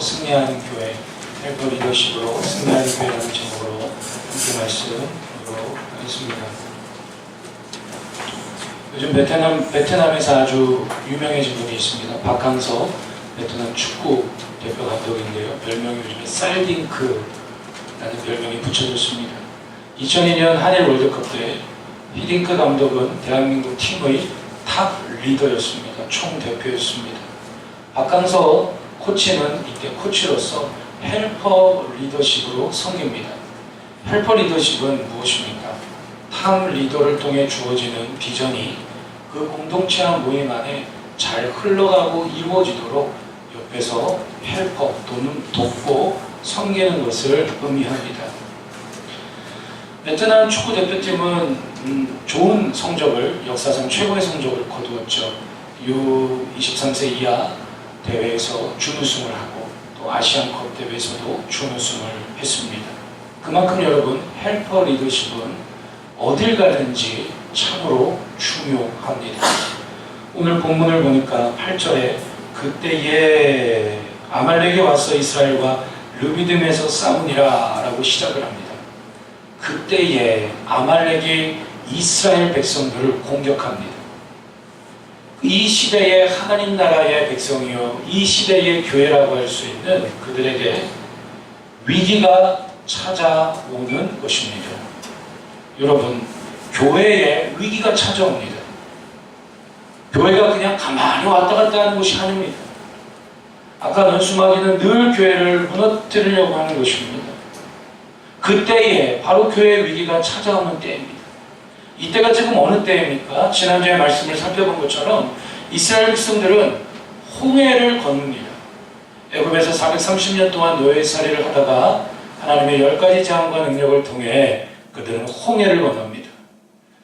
승리하는 교회, 헬퍼 리더십으로 승리하는 교회라는 제목으로 함께 말씀으로 하겠습니다. 요즘 베트남에서 아주 유명해진 분이 있습니다. 박항서 베트남 축구 대표 감독인데요. 별명이 요즘에 쌀딩크라는 별명이 붙여졌습니다. 2002년 한일 월드컵 때 히딩크 감독은 대한민국 팀의 탑 리더였습니다. 총대표였습니다. 박항서 코치는 이때 코치로서 헬퍼 리더십으로 섬깁니다. 헬퍼 리더십은 무엇입니까? 탑 리더를 통해 주어지는 비전이 그 공동체와 모임 안에 잘 흘러가고 이루어지도록 옆에서 헬퍼 또는 돕고 섬기는 것을 의미합니다. 베트남 축구 대표팀은 좋은 성적을, 역사상 최고의 성적을 거두었죠. U23세 이하 대회에서 준우승을 하고 또 아시안컵 대회에서도 준우승을 했습니다. 그만큼 여러분, 헬퍼 리더십은 어딜 가든지 참으로 중요합니다. 오늘 본문을 보니까 8절에 그때에 아말렉이 와서 이스라엘과 르비딤에서 싸우니라 라고 시작을 합니다. 그때에 아말렉이 이스라엘 백성들을 공격합니다. 이 시대의 하나님 나라의 백성이요, 이 시대의 교회라고 할 수 있는 그들에게 위기가 찾아오는 것입니다. 여러분, 교회에 위기가 찾아옵니다. 교회가 그냥 가만히 왔다 갔다 하는 곳이 아닙니다. 아까 연수마귀는 늘 교회를 무너뜨리려고 하는 것입니다. 그때에 바로 교회의 위기가 찾아오는 때입니다. 이때가 지금 어느 때입니까? 지난주에 말씀을 살펴본 것처럼 이스라엘 백성들은 홍해를 건넙니다. 애굽에서 430년 동안 노예살이를 하다가 하나님의 10가지 재앙과 능력을 통해 그들은 홍해를 건넙니다.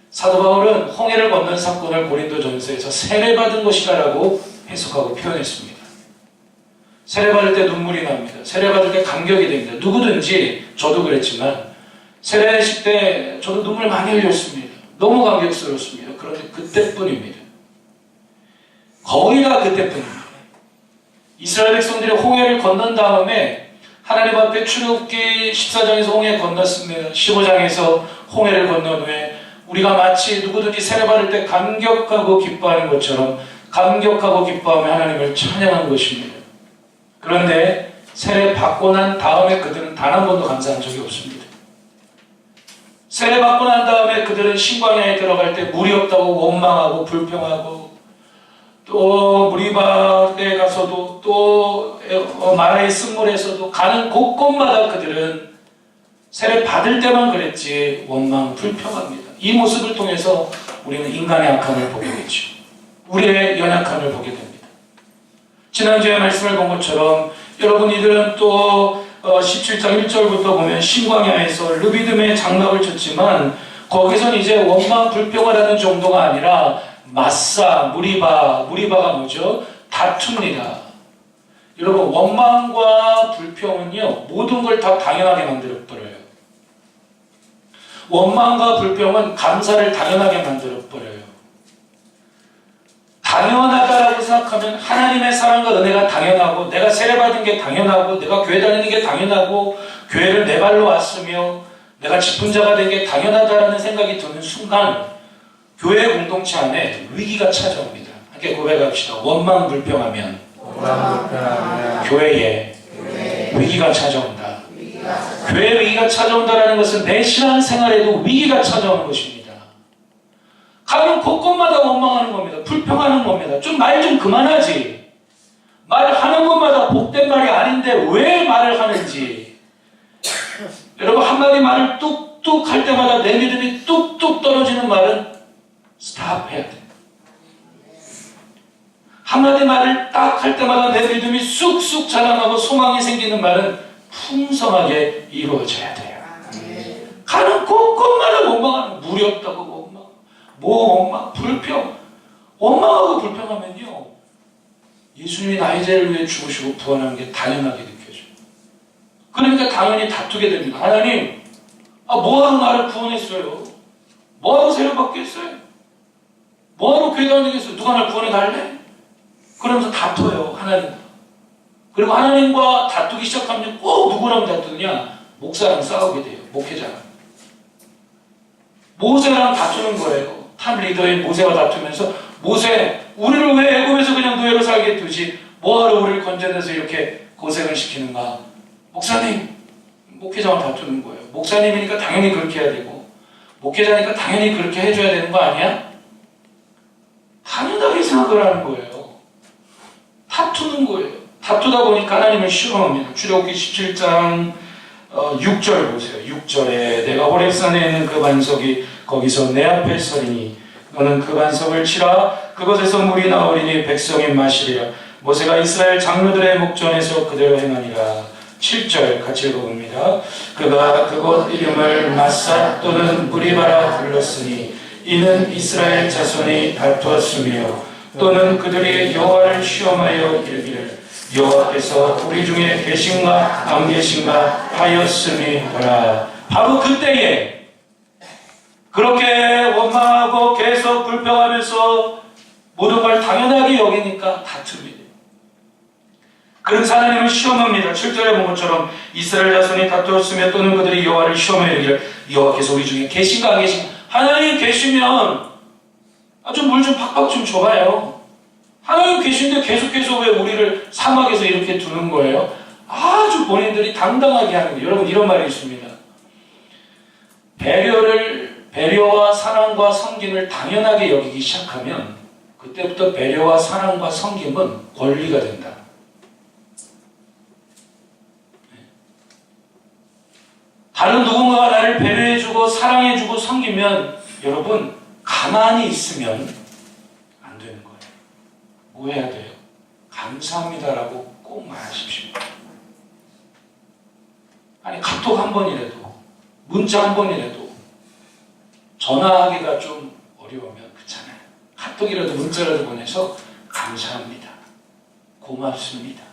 사도 바울은 홍해를 건넌 사건을 고린도전서에서 세례받은 것이라고 해석하고 표현했습니다. 세례받을 때 눈물이 납니다. 세례받을 때 감격이 됩니다. 누구든지, 저도 그랬지만 세례식 때 저도 눈물 많이 흘렸습니다. 너무 감격스럽습니다. 그런데 그때뿐입니다. 거의 다 그때뿐입니다. 이스라엘 백성들이 홍해를 건넌 다음에 하나님 앞에 출애굽기 14장에서 홍해 건넜습니다. 15장에서 홍해를 건넌 후에 우리가 마치 누구든지 세례받을 때 감격하고 기뻐하는 것처럼 감격하고 기뻐하며 하나님을 찬양한 것입니다. 그런데 세례받고 난 다음에 그들은 단 한 번도 감사한 적이 없습니다. 세례받고 난 다음에 그들은 신광야에 들어갈 때 물이 없다고 원망하고 불평하고, 또 무리바에 가서도 또 마라의 쓴물에서도 가는 곳곳마다 그들은 세례받을 때만 그랬지 원망 불평합니다. 이 모습을 통해서 우리는 인간의 악함을 보게 되죠. 우리의 연약함을 보게 됩니다. 지난주에 말씀을 본 것처럼 여러분, 이들은 또 17장 1절부터 보면 신광야에서 르비딤의 장막을 쳤지만 거기서는 이제 원망 불평을 하는 정도가 아니라 마사, 무리바가 뭐죠? 다툽니다. 여러분, 원망과 불평은요, 모든 걸 다 당연하게 만들어버려요. 원망과 불평은 감사를 당연하게 만들어버려요. 당연하다라고 생각하면 하나님의 사랑과 은혜가 당연하고, 내가 세례받은 게 당연하고, 내가 교회 다니는 게 당연하고, 교회를 내 발로 왔으며 내가 직분자가 된 게 당연하다라는 생각이 드는 순간 교회 공동체 안에 위기가 찾아옵니다. 함께 고백합시다. 원망 불평하면 교회에 위기가 찾아온다. 교회에 위기가 찾아온다는 것은 내 신앙생활에도 위기가 찾아오는 것입니다. 가면 곳곳마다 원망하는 겁니다. 불평하는 겁니다. 좀 말 좀 그만하지. 말하는 것마다 복된 말이 아닌데 왜 말을 하는지. 여러분, 한마디 말을 뚝뚝 할 때마다 내 믿음이 뚝뚝 떨어지는 말은 스탑 해야 돼. 한마디 말을 딱 할 때마다 내 믿음이 쑥쑥 자라나고 소망이 생기는 말은 풍성하게 이루어져야 돼요. 가는 곳곳마다 원망하는, 물이 없다고 원망, 원망, 불평. 원망하고 불평하면요, 예수님이 나의 죄를 위해 죽으시고 부활하는 게 당연하게 느껴져요. 그러니까 당연히 다투게 됩니다. 하나님, 뭐하러 나를 구원했어요? 뭐하러 세례받게 했어요? 뭐하러 교회 다니겠어요? 누가 날 구원해 달래? 그러면서 다퉈요, 하나님. 그리고 하나님과 다투기 시작하면 꼭 누구랑 다투느냐? 목사랑 싸우게 돼요. 목회자랑. 모세랑 다투는 거예요. 탑 리더인 모세와 다투면서 모세, 우리를 왜 애굽에서 그냥 노예로 살게 두지? 뭐하러 우리를 건져내서 이렇게 고생을 시키는가? 목사님, 목회자와 다투는 거예요. 목사님이니까 당연히 그렇게 해야 되고 목회자니까 당연히 그렇게 해줘야 되는 거 아니야? 당연하게 생각을 하는 거예요. 다투는 거예요. 다투다 보니까 하나님을 시험합니다. 출애굽기 17장 6절 보세요. 6절에 내가 호렙산에 있는 그 반석이 거기서 내 앞에 서리니 너는 그 반석을 치라. 그곳에서 물이 나오리니 백성이 마시리라. 모세가 이스라엘 장로들의 목전에서 그대로 행하니라. 7절 같이 읽어봅니다. 그가 그곳 이름을 마사 또는 무리바라 불렀으니 이는 이스라엘 자손이 다투었으며 또는 그들이 여호와를 시험하여 이르기를 여호와께서 우리 중에 계신가 안 계신가 하였음이더라. 바로 그때에 그렇게 원망하고 계속 불평하면서 모든 걸 당연하게 여기니까 다툽니다. 그래서 하나님을 시험합니다. 7절에 본 것처럼 이스라엘 자손이 다투었으며 또는 그들이 여호와를 시험하여 이르기를 여호와께서 우리 중에 계신가 안 계신가. 하나님 계시면 좀 물 좀 팍팍 좀 줘봐요. 하나님 계신데 계속해서 왜 우리를 사막에서 이렇게 두는 거예요? 아주 본인들이 당당하게 하는 거예요. 여러분 이런 말이 있습니다. 배려와 사랑과 섬김을 당연하게 여기기 시작하면 그때부터 배려와 사랑과 섬김은 권리가 된다. 다른 누군가가 나를 배려해주고 사랑해주고 섬기면 여러분 가만히 있으면 안 되는 거예요. 뭐 해야 돼요? 감사합니다라고 꼭 말하십시오. 아니 카톡 한 번이라도 문자 한 번이라도 전화하기가 좀 어려우면 그렇잖아요. 카톡이라도 문자라도 보내서 감사합니다. 고맙습니다.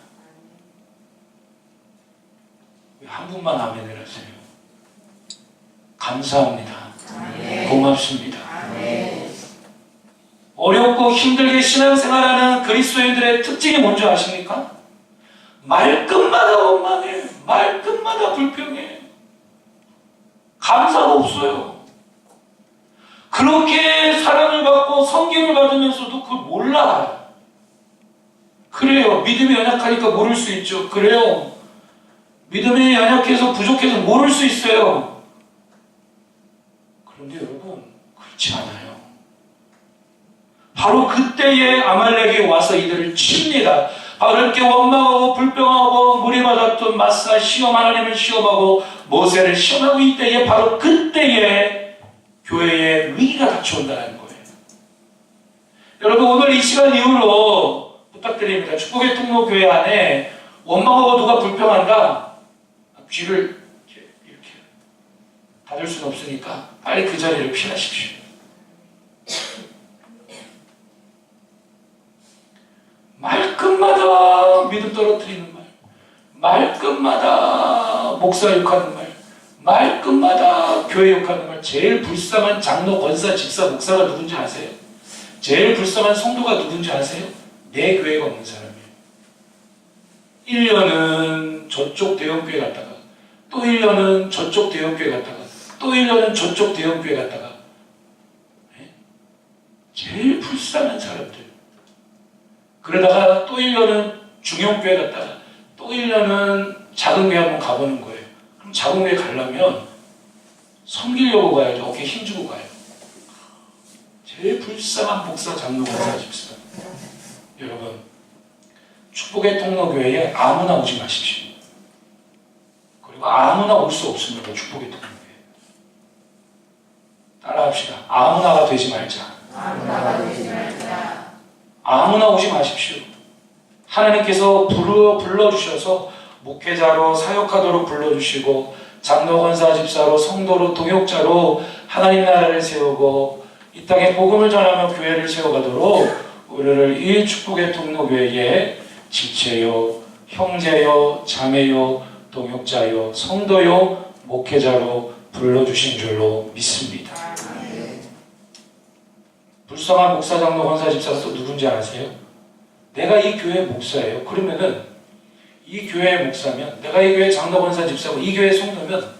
왜 한 분만 아멘을 하세요? 감사합니다. 고맙습니다. 어렵고 힘들게 신앙생활하는 그리스도인들의 특징이 뭔지 아십니까? 말끝마다 원망해. 말끝마다 불평해. 감사가 없어요. 그렇게 사랑을 받고 섬김을 받으면서도 그걸 몰라. 그래요. 믿음이 연약하니까 모를 수 있죠. 그래요. 믿음이 연약해서 부족해서 모를 수 있어요. 그런데 여러분 그렇지 않아요. 바로 그때에 아말렉이 와서 이들을 칩니다. 바로 이렇게 원망하고 불평하고 무리받았던 마사 시험 하나님을 시험하고 모세를 시험하고 이때에 바로 그때에 교회에 위기가 닥쳐온다는 거예요. 여러분 오늘 이 시간 이후로 부탁드립니다. 축복의 통로 교회 안에 원망하고 누가 불평한다 귀를 이렇게 닫을 수는 없으니까 빨리 그 자리를 피하십시오. 말끝마다 믿음 떨어뜨리는 말, 말끝마다 목사 욕하는 말, 말끝마다 교회 욕하는 말. 제일 불쌍한 장로, 권사, 집사, 목사가 누군지 아세요? 제일 불쌍한 성도가 누군지 아세요? 내 교회가 없는 사람이에요. 1년은 저쪽 대형교회 갔다가 또 1년은 저쪽 대형교회 갔다가 또 1년은 저쪽 대형교회 갔다가 제일 불쌍한 사람들. 그러다가 또 1년은 중형교회 갔다가 또 1년은 작은 교회 한번 가보는 거예요. 그럼 작은 교회 가려면 섬기려고 가야죠. 어깨 힘주고 가요. 제일 불쌍한 목사, 장로, 권사, 집사. 여러분 축복의 통로교회에 아무나 오지 마십시오. 그리고 아무나 올 수 없습니다. 축복의 통로교회. 따라합시다. 아무나가 되지 말자. 아무나가 되지 말자. 아무나 오지 마십시오. 하나님께서 불러주셔서 목회자로 사역하도록 불러주시고 장로, 권사, 집사로, 성도로, 동역자로 하나님 나라를 세우고 이 땅에 복음을 전하며 교회를 세워가도록 우리를 이 축복의 통로교회에 지체요, 형제요, 자매요, 동역자요, 성도요, 목회자로 불러주신 줄로 믿습니다. 불쌍한 목사, 장로, 권사, 집사가 또 누군지 아세요? 내가 이 교회 목사예요. 그러면은 이 교회 목사면, 내가 이 교회 장로권사 집사고 이 교회 성도면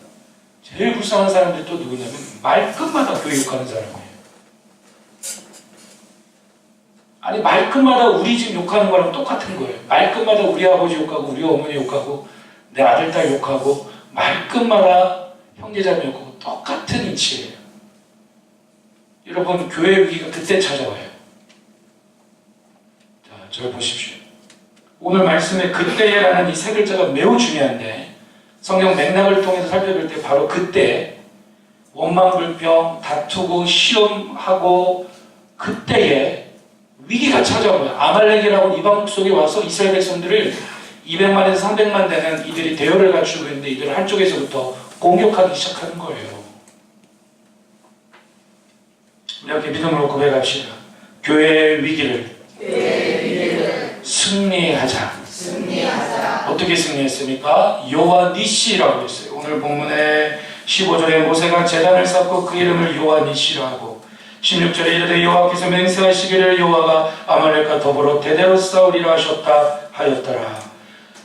제일 불쌍한 사람들이 또 누구냐면 말끝마다 교회 욕하는 사람이에요. 아니 말끝마다 우리 집 욕하는 거랑 똑같은 거예요. 말끝마다 우리 아버지 욕하고 우리 어머니 욕하고 내 아들 딸 욕하고 말끝마다 형제자매 욕하고 똑같은 이치예요. 여러분 교회 위기가 그때 찾아와요. 자, 저를 보십시오. 오늘 말씀에 그때라는 이 세 글자가 매우 중요한데 성경 맥락을 통해서 살펴볼 때 바로 그때 원망불평, 다투고 시험하고 그때에 위기가 찾아오면 아말렉이라고 이방 속에 와서 이스라엘 백성들을 200만에서 300만 되는 이들이 대열을 갖추고 있는데 이들을 한쪽에서부터 공격하기 시작하는 거예요. 이렇게 믿음으로 고백합시다. 교회의 위기를 승리하자. 어떻게 승리했습니까? 여호와 니시라고 했어요. 오늘 본문의 15절에 모세가 제단을 쌓고 그 이름을 여호와 니시라 하고 16절에 이르되 여호와께서 맹세하시기를 여호와가 아말렉과 더불어 대대로 싸우리라 하셨다 하였더라.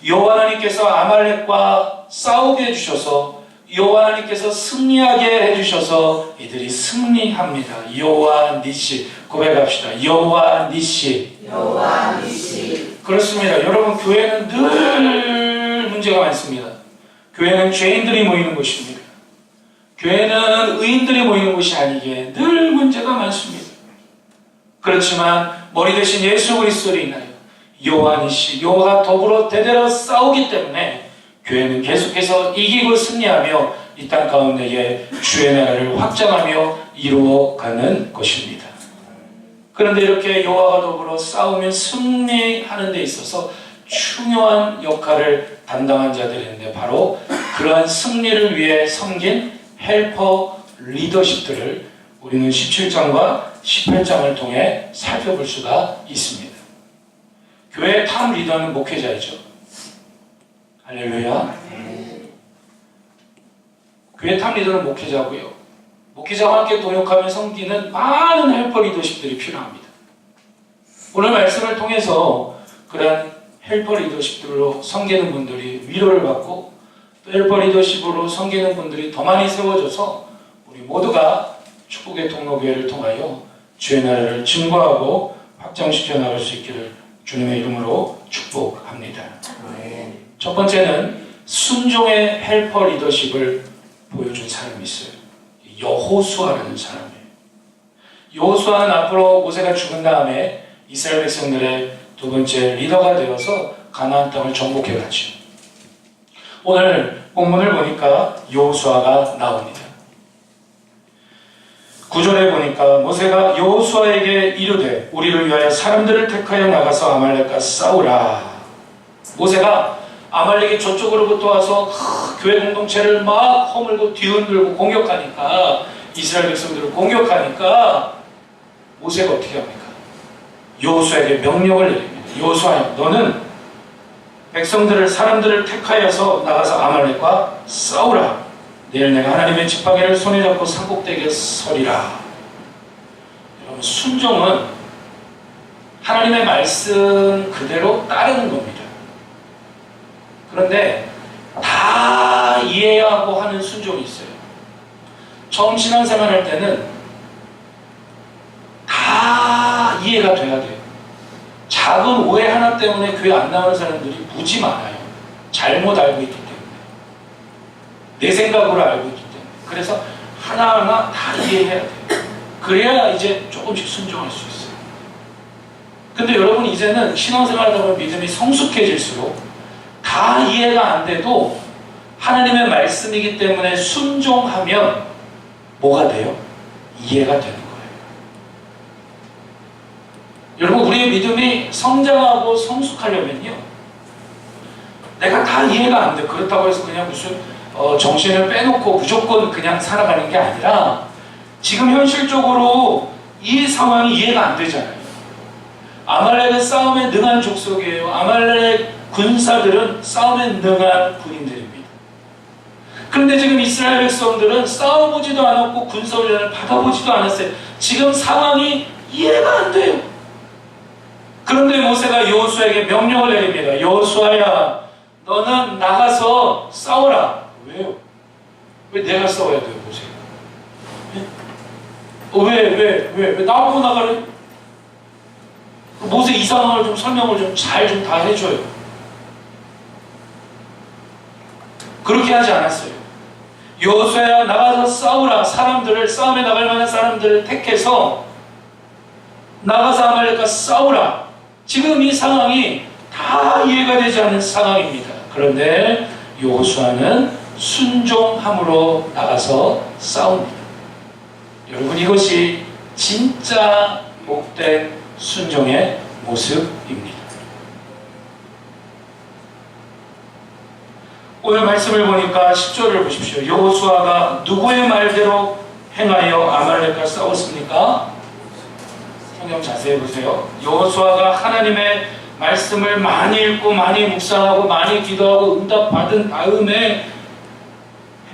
여호와 하나님께서 아말렉과 싸우게 해주셔서 여호와 하나님께서 승리하게 해주셔서 이들이 승리합니다. 여호와 니시 고백합시다. 여호와 니시. 여호와 니시. 그렇습니다. 여러분 교회는 늘 문제가 많습니다. 교회는 죄인들이 모이는 곳입니다. 교회는 의인들이 모이는 곳이 아니기에 늘 문제가 많습니다. 그렇지만 머리 대신 예수 그리스도를 인하여 여호와 니시 여호와가 더불어 대대로 싸우기 때문에 교회는 계속해서 이기고 승리하며 이 땅 가운데에 주의 나라를 확장하며 이루어가는 것입니다. 그런데 이렇게 여호와가 더불어 싸우며 승리하는 데 있어서 중요한 역할을 담당한 자들인데 바로 그러한 승리를 위해 섬긴 헬퍼 리더십들을 우리는 17장과 18장을 통해 살펴볼 수가 있습니다. 교회의 탑 리더는 목회자이죠. 할렐루야. 교회 탑 리더는 목회자고요. 목회자와 함께 동역하며 섬기는 많은 헬퍼 리더십들이 필요합니다. 오늘 말씀을 통해서 그런 헬퍼 리더십들로 섬기는 분들이 위로를 받고 또 헬퍼 리더십으로 섬기는 분들이 더 많이 세워져서 우리 모두가 축복의 통로교회를 통하여 주의 나라를 증거하고 확장시켜 나갈 수 있기를 주님의 이름으로 축복합니다. 첫 번째는 순종의 헬퍼 리더십을 보여준 사람이 있어요. 여호수아라는 사람이에요. 여호수아는 앞으로 모세가 죽은 다음에 이스라엘 백성들의 두 번째 리더가 되어서 가나안 땅을 정복해 갔죠. 오늘 본문을 보니까 여호수아가 나옵니다. 9절에 보니까 모세가 여호수아에게 이르되 우리를 위하여 사람들을 택하여 나가서 아말렉과 싸우라. 모세가 아말렉이 저쪽으로부터 와서 교회 공동체를 막 허물고 뒤흔들고 공격하니까 이스라엘 백성들을 공격하니까 모세가 어떻게 합니까? 여호수아에게 명령을 내립니다. 여호수아야 너는 백성들을 사람들을 택하여서 나가서 아말렉과 싸우라. 내일 내가 하나님의 지팡이를 손에 잡고 산꼭대기에 서리라. 여러분 순종은 하나님의 말씀 그대로 따르는 겁니다. 그런데 다 이해하고 하는 순종이 있어요. 처음 신앙생활 할 때는 다 이해가 돼야 돼요. 작은 오해 하나 때문에 교회 안 나오는 사람들이 무지 많아요. 잘못 알고 있기 때문에. 내 생각으로 알고 있기 때문에. 그래서 하나하나 다 이해해야 돼요. 그래야 이제 조금씩 순종할 수 있어요. 근데 여러분 이제는 신앙생활 하다 보면 믿음이 성숙해질수록 다 이해가 안 돼도 하나님의 말씀이기 때문에 순종하면 뭐가 돼요? 이해가 되는 거예요. 여러분 우리의 믿음이 성장하고 성숙하려면요 내가 다 이해가 안 돼. 그렇다고 해서 그냥 무슨 정신을 빼놓고 무조건 그냥 살아가는 게 아니라 지금 현실적으로 이 상황이 이해가 안 되잖아요. 아말렉은 싸움에 능한 족속이에요. 아말렉 군사들은 싸움에 능한 군인들입니다. 그런데 지금 이스라엘 백성들은 싸워보지도 않았고 군사훈련을 받아보지도 않았어요. 지금 상황이 이해가 안 돼요. 그런데 모세가 여호수아에게 명령을 내립니다. 여호수아야 너는 나가서 싸워라. 왜요? 왜 내가 싸워야 돼요, 모세? 왜 나보고 나가래? 모세 이 상황을 좀 설명을 좀 잘 좀 다 해줘요. 그렇게 하지 않았어요. 여호수아야 나가서 싸우라. 사람들을, 싸움에 나갈 만한 사람들을 택해서 나가서 아말렉과 싸우라. 지금 이 상황이 다 이해가 되지 않는 상황입니다. 그런데 여호수아는 순종함으로 나가서 싸웁니다. 여러분, 이것이 진짜 복된 순종의 모습입니다. 오늘 말씀을 보니까 10절을 보십시오. 여호수아가 누구의 말대로 행하여 아말렉과 싸웠습니까? 성경 자세히 보세요. 여호수아가 하나님의 말씀을 많이 읽고 많이 묵상하고 많이 기도하고 응답받은 다음에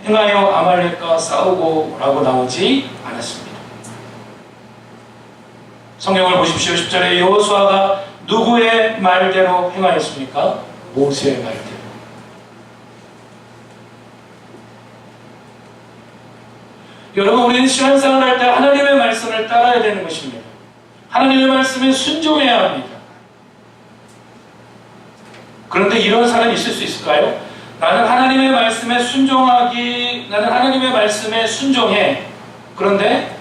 행하여 아말렉과 싸우고 라고 나오지 않았습니다. 성경을 보십시오. 10절에 여호수아가 누구의 말대로 행하였습니까? 모세의 말대로. 여러분, 우리는 신앙생활을 할 때 하나님의 말씀을 따라야 되는 것입니다. 하나님의 말씀에 순종해야 합니다. 그런데 이런 사람이 있을 수 있을까요? 나는 하나님의 말씀에 순종해. 그런데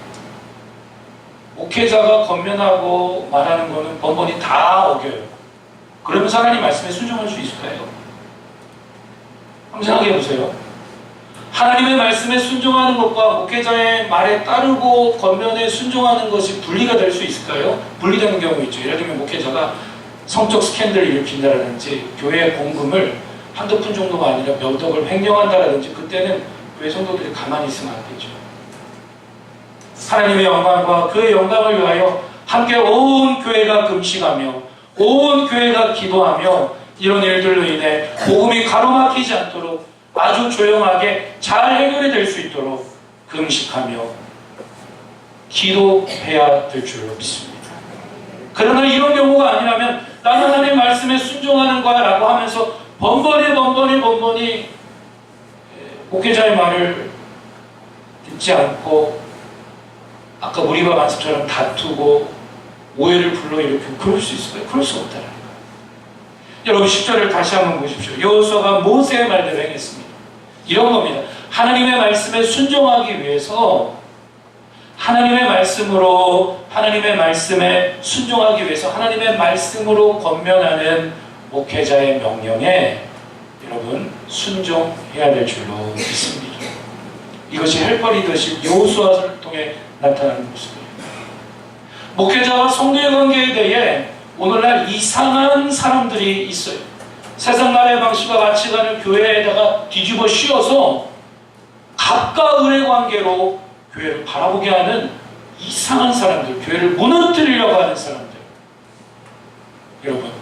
목회자가 권면하고 말하는 거는 번번이 다 어겨요. 그러면서 하나님 말씀에 순종할 수 있을까요? 한번 생각해 보세요. 하나님의 말씀에 순종하는 것과 목회자의 말에 따르고 권면에 순종하는 것이 분리가 될 수 있을까요? 분리되는 경우 있죠. 예를 들면 목회자가 성적 스캔들을 일으킨다든지 교회의 공금을 한두 푼 정도가 아니라 몇 억을 횡령한다든지 그때는 교회 성도들이 가만히 있으면 안 되죠. 하나님의 영광과 그의 영광을 위하여 함께 온 교회가 금식하며 온 교회가 기도하며 이런 일들로 인해 복음이 가로막히지 않도록 아주 조용하게 잘 해결이 될 수 있도록 금식하며 기도해야 될 줄로 믿습니다. 그러나 이런 경우가 아니라면 나는 하나님 말씀에 순종하는 거야 라고 하면서 번번이 목회자의 말을 듣지 않고 아까 우리가 말씀처럼 다투고 오해를 불러일으키고 그럴 수 있을까요? 그럴 수 없다는 거예요. 여러분 10절을 다시 한번 보십시오. 여호수아가 모세의 말대로 행했습니다. 이런 겁니다. 하나님의 말씀에 순종하기 위해서 하나님의 말씀에 순종하기 위해서 하나님의 말씀으로 권면하는 목회자의 명령에 여러분 순종해야 될 줄로 믿습니다. 이것이 헬퍼 리더십 여호수아를 통해 나타나는 모습입니다. 목회자와 성도의 관계에 대해 오늘날 이상한 사람들이 있어요. 세상 나라의 방식과 가치관을 교회에다가 뒤집어 씌워서 갑과 을의 관계로 교회를 바라보게 하는 이상한 사람들, 교회를 무너뜨리려고 하는 사람들. 여러분,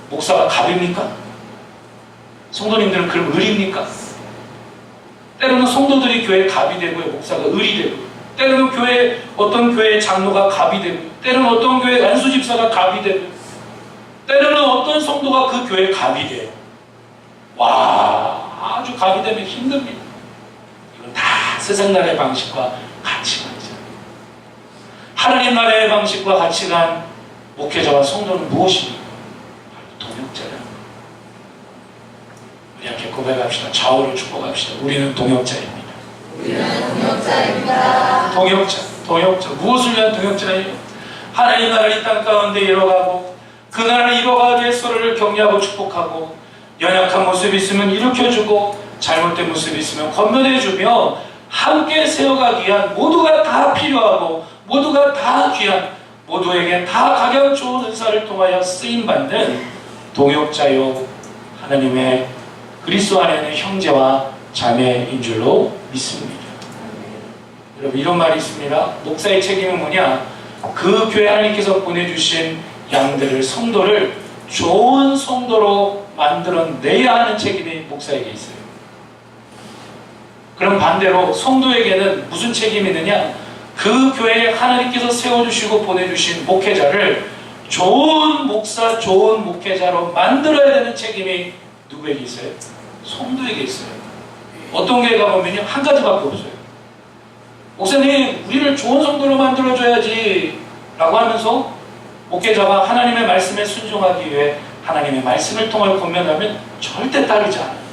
목사가 갑입니까? 성도님들은 그럼 을입니까? 때로는 성도들이 교회 갑이 되고요, 목사가 을이 되고, 때로는 어떤 교회의 장로가 갑이 되고, 때로는 어떤 교회 안수집사가 갑이 되고, 때로는 어떤 성도가 그 교회의 갑이 돼요. 와, 아주 갑이 되면 힘듭니다. 이건 다 세상 나라의 방식과 가치관이죠. 하나님 나라의 방식과 가치관, 목회자와 성도는 무엇입니까? 동역자라는 거예요. 우리 함께 고백합시다. 좌우로 축복합시다. 우리는 동역자입니다. 동역자. 무엇을 위한 동역자예요? 하나님 나라를 이 땅 가운데 이뤄가고 그 나라를 이뤄가기 위해 서로를 격려하고 축복하고 연약한 모습이 있으면 일으켜주고 잘못된 모습이 있으면 권면해주며 함께 세워가기 위한 모두가 다 필요하고 모두가 다 귀한 모두에게 다 각양 좋은 은사를 통하여 쓰임받는 동역자요 하나님의 그리스도 안에는 형제와 자매인 줄로 믿습니다. 여러분 이런 말이 있습니다. 목사의 책임은 뭐냐? 그 교회 하나님께서 보내주신 양들을 성도를 좋은 성도로 만들어내야 하는 책임이 목사에게 있어요. 그럼 반대로 성도에게는 무슨 책임이 있느냐? 그 교회에 하나님께서 세워주시고 보내주신 목회자를 좋은 목사, 좋은 목회자로 만들어야 되는 책임이 누구에게 있어요? 성도에게 있어요. 어떤 교회 가보면요, 한 가지밖에 없어요. 목사님, 우리를 좋은 성도로 만들어줘야지 라고 하면서 목회자가 하나님의 말씀에 순종하기 위해 하나님의 말씀을 통해 권면하면 절대 따르지 않아요.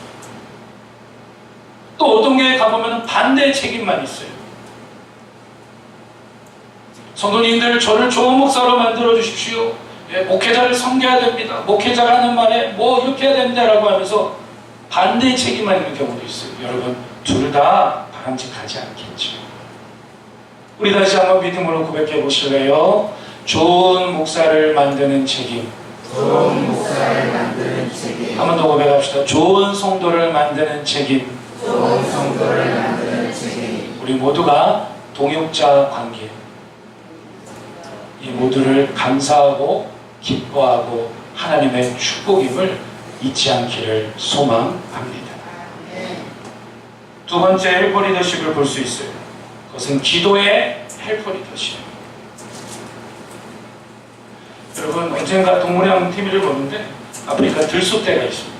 또 어떤 교회 가보면 반대의 책임만 있어요. 성도님들, 저를 좋은 목사로 만들어 주십시오. 목회자를 섬겨야 됩니다. 목회자가 하는 말에 뭐 이렇게 해야 됩니다 라고 하면서 반대의 책임만 있는 경우도 있어요. 여러분, 둘 다 바람직하지 않겠죠. 우리 다시 한번 믿음으로 고백해 보실래요? 좋은 목사를 만드는 책임. 좋은 목사를 만드는 책임. 한 번 더 고백합시다. 좋은 성도를 만드는 책임. 좋은 성도를 만드는 책임. 우리 모두가 동역자 관계, 이 모두를 감사하고 기뻐하고 하나님의 축복임을 잊지 않기를 소망합니다. 두 번째 헬퍼 리더십을 볼 수 있어요. 그것은 기도의 헬퍼 리더십. 여러분, 언젠가 동물의 TV를 보는데 아프리카 들소떼가 있습니다.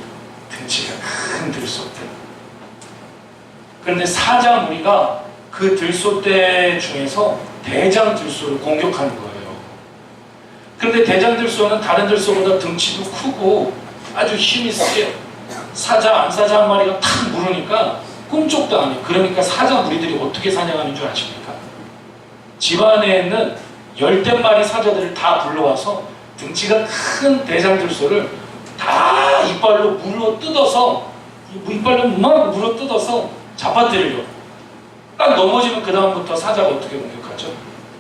등치가 큰 들소떼. 그런데 사자 무리가 그 들소떼 중에서 대장 들소를 공격하는 거예요. 그런데 대장 들소는 다른 들소보다 등치도 크고 아주 힘이 세요. 사자, 암사자 한 마리가 탁 물으니까 꿈쩍도 안 해요. 그러니까 사자 무리들이 어떻게 사냥하는 줄 아십니까? 집안에 있는 10대 마리 사자들을 다 불러와서 등치가 큰 대장 들소를 다 이빨로 물어 뜯어서, 이빨로 막 물어 뜯어서 잡아뜨리려고. 딱 넘어지면 그 다음부터 사자가 어떻게 공격하죠?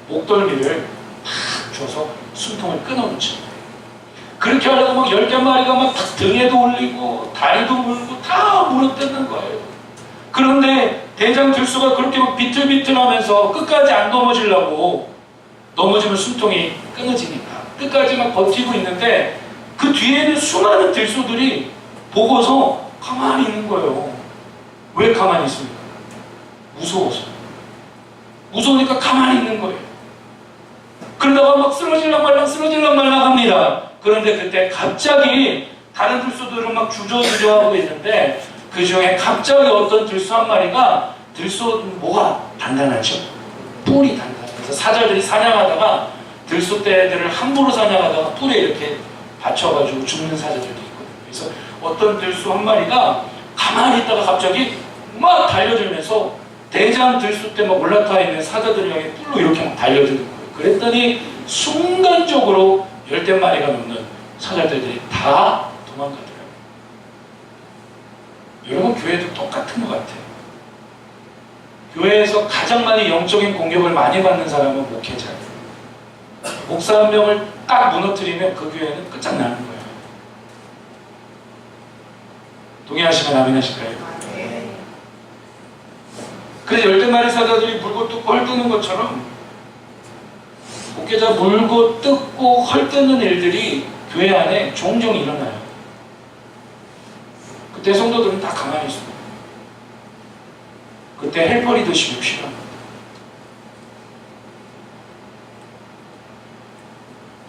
목덜미를 탁 줘서 숨통을 끊어놓죠. 그렇게 하려고 막 10개 마리가 막 등에도 올리고 다리도 물고 다 물어뜯는 거예요. 그런데 대장 들소가 그렇게 막 비틀비틀하면서 끝까지 안 넘어지려고, 넘어지면 숨통이 끊어지니까 끝까지 막 버티고 있는데 그 뒤에는 수많은 들소들이 보고서 가만히 있는 거예요. 왜 가만히 있습니까? 무서워서. 무서우니까 가만히 있는 거예요. 그러다가 막 쓰러질랑 말랑 합니다. 그런데 그때 갑자기 다른 들소들은 막 주저주저하고 있는데 그 중에 갑자기 어떤 들소 한 마리가, 들소 뭐가 단단하죠? 뿔이 단단해요. 그래서 사자들이 사냥하다가 들소떼들을 함부로 사냥하다가 뿔에 이렇게 받쳐가지고 죽는 사자들도 있거든요. 그래서 어떤 들소 한 마리가 가만히 있다가 갑자기 막 달려들면서 대장 들소떼 막 올라타 있는 사자들 향해 뿔로 이렇게 막 달려드는 거예요. 그랬더니 순간적으로 10대 마리가 넘는 사자들이 다 도망가더라고요. 여러분, 교회도 똑같은 것 같아요. 교회에서 가장 많이 영적인 공격을 많이 받는 사람은 목회자예요. 목사 한 명을 딱 무너뜨리면 그 교회는 끝장나는 거예요. 동의하시면 아멘 하실까요? 그래서 10대 마리 사자들이 물고 뜯고 헐뜯는 것처럼 목회자 물고 뜯고 헐뜯는 일들이 교회 안에 종종 일어나요. 그때 성도들은 다 가만히 있습니다. 그때 헬퍼 리더십이 필요합니다.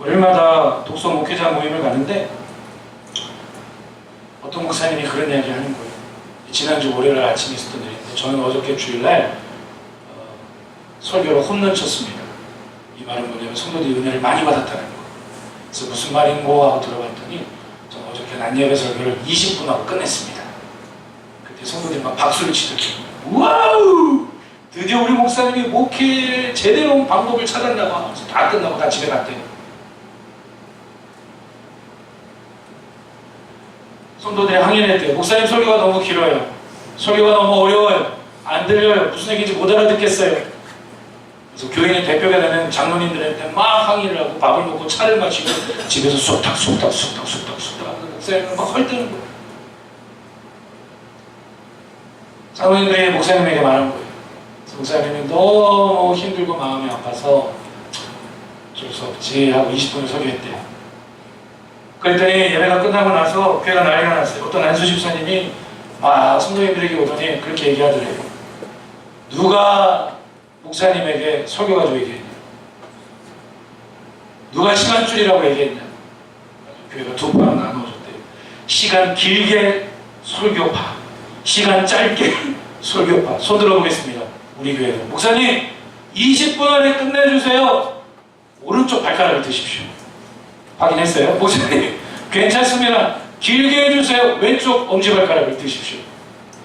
월요일마다 독서 목회자 모임을 가는데 어떤 목사님이 그런 이야기 하는 거예요. 지난주 월요일 아침에 있었던 일인데, 저는 어저께 주일날 설교로 홈런 쳤습니다. 이 말은 뭐냐면 성도들이 은혜를 많이 받았다는 거. 그래서 무슨 말인고 하고 들어봤더니 저는 어저께 낮예배 설교를 20분 하고 끝냈습니다. 그때 성도들이 막 박수를 치더라고요. 와우! 드디어 우리 목사님이 목회 제대로 방법을 찾았나 봐. 그래서 다 끝나고 다 집에 갔대요. 성도들이 항의했대요. 목사님 설교가 너무 길어요. 설교가 너무 어려워요. 안 들려요. 무슨 얘기인지 못 알아듣겠어요. 그래서 교인의 대표가 되는 장로님들한테 막 항의를 하고 밥을 먹고 차를 마시고 집에서 쑥닥 목사님을 막 헐뜯는 거예요. 장로님들이 목사님에게 말한 거예요. 그래서 목사님이 너무 힘들고 마음이 아파서 어쩔 수 없지 하고 20분을 설교했대요. 그랬더니 예배가 끝나고 나서 교회가 난리가 났어요. 어떤 안수 집사님이 성도님들에게 오더니 그렇게 얘기하더래요. 누가 목사님에게 설교 가지고 얘기했냐? 누가 시간줄이라고 얘기했냐? 교회가 두 판 나눠줬대요. 시간 길게 설교파, 시간 짧게 설교파. 손 들어보겠습니다. 우리 교회도 목사님 20분 안에 끝내주세요. 오른쪽 발가락을 드십시오. 확인했어요? 목사님 괜찮습니다. 길게 해주세요. 왼쪽 엄지발가락을 드십시오.